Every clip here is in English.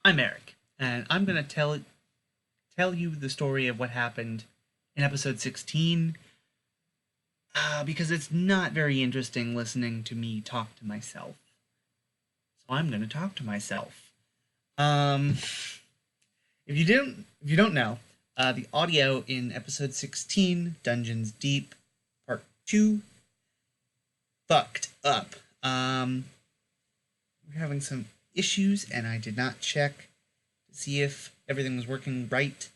I'm Eric, and I'm gonna tell you the story of what happened in episode 16, because it's not very interesting listening to me talk to myself. So I'm gonna talk to myself. Um, if you don't know, the audio in episode 16, Dungeons Deep, Part 2, fucked up. We're having some issues, and I did not check to see if everything was working right,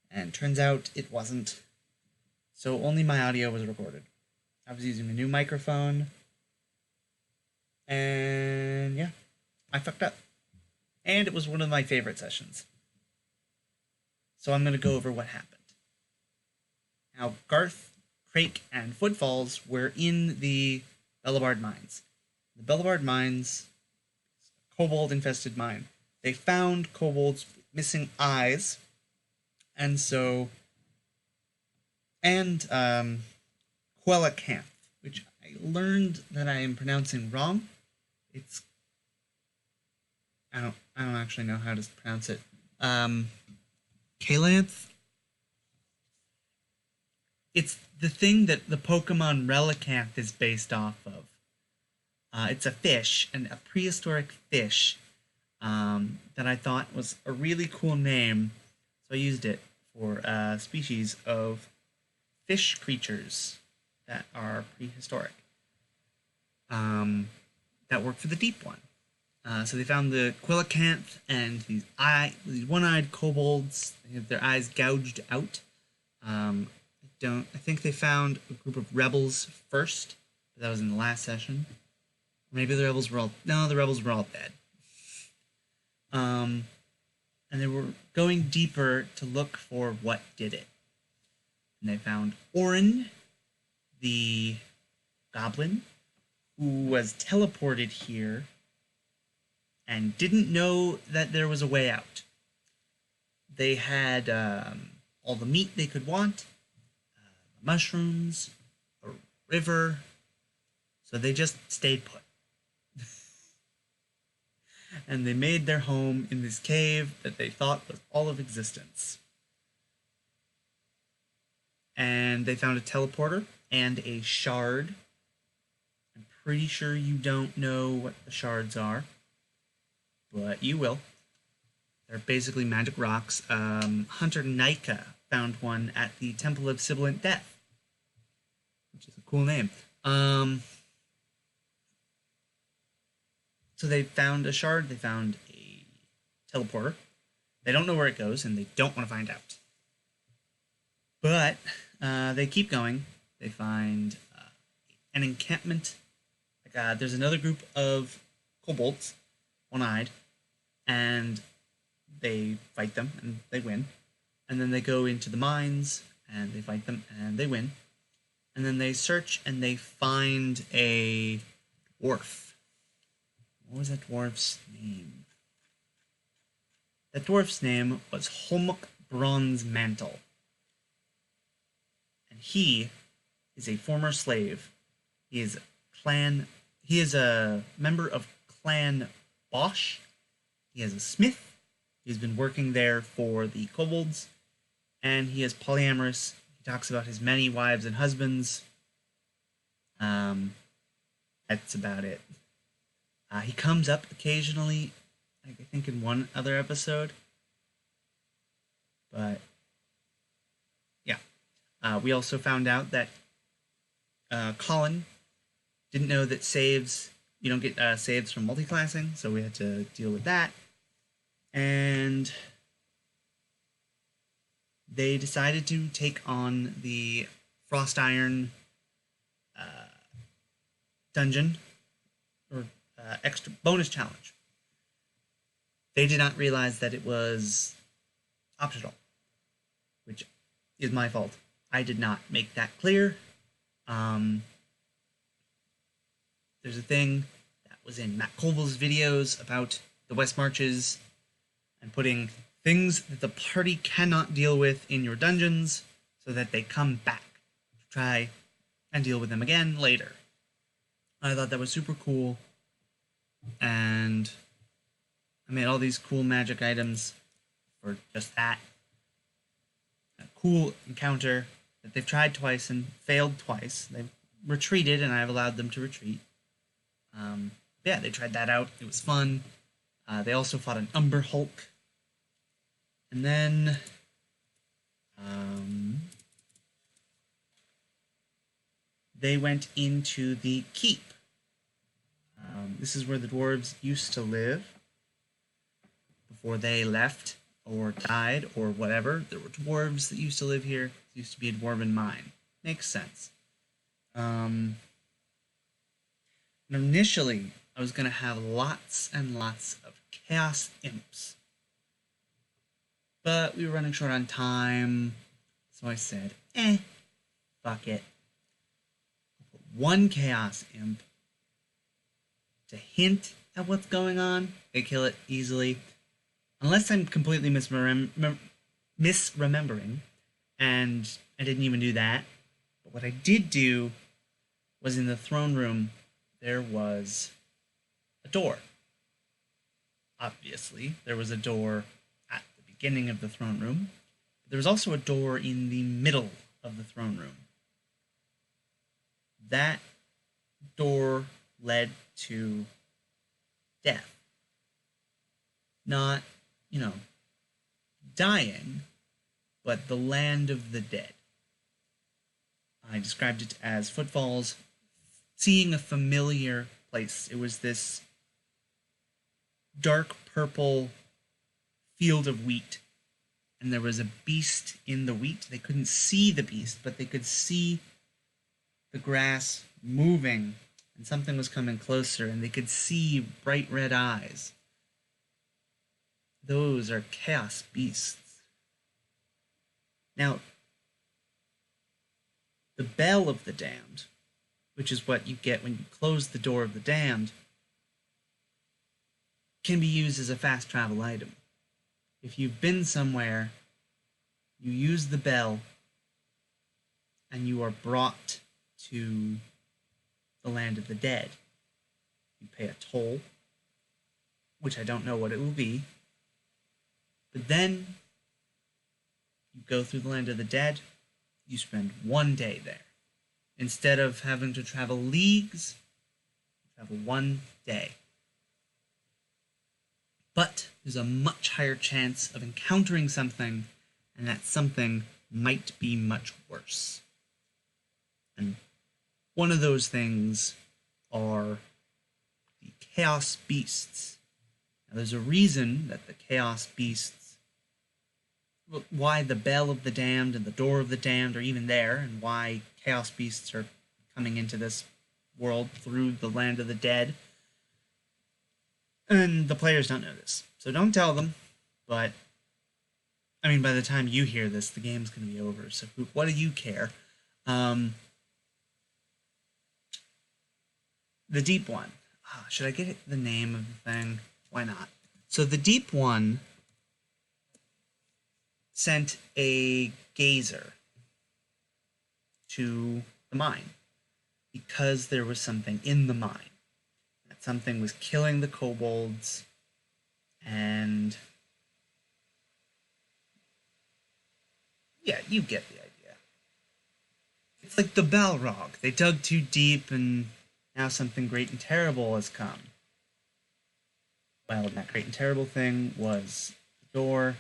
and turns out it wasn't. So only my audio was recorded. I was using a new microphone, and yeah, I fucked up. And it was one of my favorite sessions. So I'm going to go over what happened. Now, Garth, Crake, and Footfalls were in the Bellabard Mines. The Bellabard Mines, kobold-infested mine. They found kobolds missing eyes, and so... And, Quellacanth, which I learned that I am pronouncing wrong. It's... I don't actually know how to pronounce it. Calanth? It's the thing that the Pokemon Relicanth is based off of. It's a fish, and a prehistoric fish, that I thought was a really cool name, so I used it for a species of fish creatures that are prehistoric, that work for the Deep One. So they found the Quellacanth and these one-eyed kobolds. They have their eyes gouged out. I think they found a group of rebels first. But that was in the last session. Maybe the rebels were all... No, the rebels were all dead. And they were going deeper to look for what did it. And they found Orin, the goblin, who was teleported here and didn't know that there was a way out. They had all the meat they could want, mushrooms, a river, so they just stayed put. And they made their home in this cave that they thought was all of existence. And they found a teleporter and a shard. I'm pretty sure you don't know what the shards are, but you will. They're basically magic rocks. Hunter Nika found one at the Temple of Sibilant Death, which is a cool name. So they found a shard, they found a teleporter. They don't know where it goes, and they don't want to find out. But they keep going. They find an encampment. There's another group of kobolds, one-eyed, and they fight them, and they win. And then they go into the mines, and they fight them, and they win. And then they search, and they find a dwarf. What was that dwarf's name? That dwarf's name was Holmuk Bronzemantle. And he is a former slave. He is a member of Clan Bosch. He is a smith. He's been working there for the kobolds. And he is polyamorous. He talks about his many wives and husbands. That's about it. He comes up occasionally, I think in one other episode. But, yeah. We also found out that Colin didn't know that you don't get saves from multiclassing, so we had to deal with that. And they decided to take on the Frost Iron dungeon, or extra bonus challenge. They did not realize that it was optional, which is my fault. I did not make that clear. There's a thing that was in Matt Colville's videos about the West Marches and putting things that the party cannot deal with in your dungeons so that they come back to try and deal with them again later. I thought that was super cool, and I made all these cool magic items for just that. A cool encounter that they've tried twice and failed twice. They've retreated, and I've allowed them to retreat. Yeah, they tried that out. It was fun. They also fought an Umber Hulk. And then they went into the keep. This is where the dwarves used to live before they left or died or whatever. There were dwarves that used to live here. It used to be a dwarven mine. Makes sense. And initially, I was going to have lots and lots of chaos imps. But we were running short on time, so I said, fuck it. I'll put one chaos imp to hint at what's going on. They kill it easily. Unless I'm completely misremembering, and I didn't even do that. But what I did do was in the throne room, there was a door. Obviously, there was a door at the beginning of the throne room. There was also a door in the middle of the throne room. That door led to death. Not, dying, but the land of the dead. I described it as footfalls, seeing a familiar place. It was this dark purple field of wheat, and there was a beast in the wheat. They couldn't see the beast, but they could see the grass moving, and something was coming closer, and they could see bright red eyes. Those are chaos beasts. Now, the bell of the damned, which is what you get when you close the door of the damned, can be used as a fast travel item. If you've been somewhere, you use the bell, and you are brought to the land of the dead. You pay a toll, which I don't know what it will be, but then you go through the land of the dead, you spend 1 day there. Instead of having to travel leagues, you travel 1 day. But there's a much higher chance of encountering something, and that something might be much worse. And one of those things are the Chaos Beasts. Now, there's a reason that the Chaos Beasts, why the Bell of the Damned and the Door of the Damned are even there, and why Chaos Beasts are coming into this world through the land of the dead. And the players don't know this, so don't tell them. But, by the time you hear this, the game's going to be over, so what do you care? The Deep One. Should I get the name of the thing? Why not? So the Deep One sent a gazer to the mine because there was something in the mine. That something was killing the kobolds, and yeah, you get the idea. It's like the Balrog. They dug too deep, and now something great and terrible has come. Well, that great and terrible thing was the door,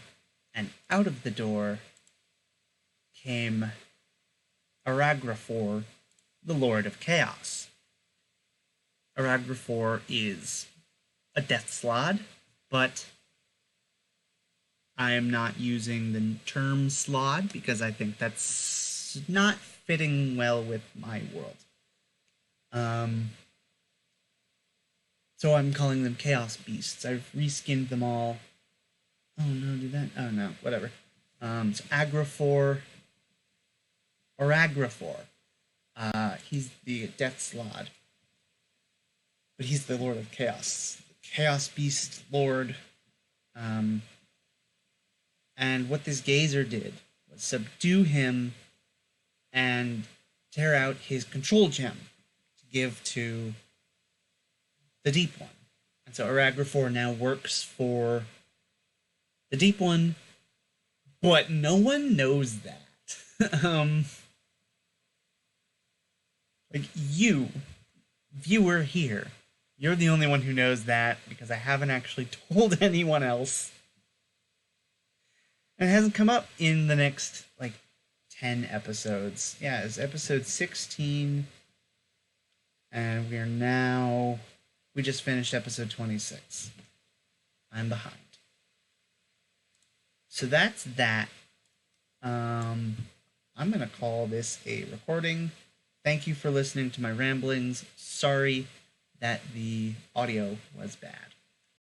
and out of the door came Aragrafor, the Lord of Chaos. Aragrafor is a death slod, but I am not using the term slod because I think that's not fitting well with my world. So I'm calling them Chaos Beasts. I've reskinned them all. Oh no, did that? Oh no, whatever. So Agrafor, or Agrafor. He's the Death Slod, but he's the Lord of Chaos, the Chaos Beast Lord. And what this gazer did was subdue him and tear out his control gem to give to the Deep One. So Aragraphor now works for the Deep One, but no one knows that. Like you, viewer here, you're the only one who knows that because I haven't actually told anyone else. And it hasn't come up in the next, 10 episodes. Yeah, it's episode 16, and we just finished episode 26. I'm behind. So that's that. I'm going to call this a recording. Thank you for listening to my ramblings. Sorry that the audio was bad.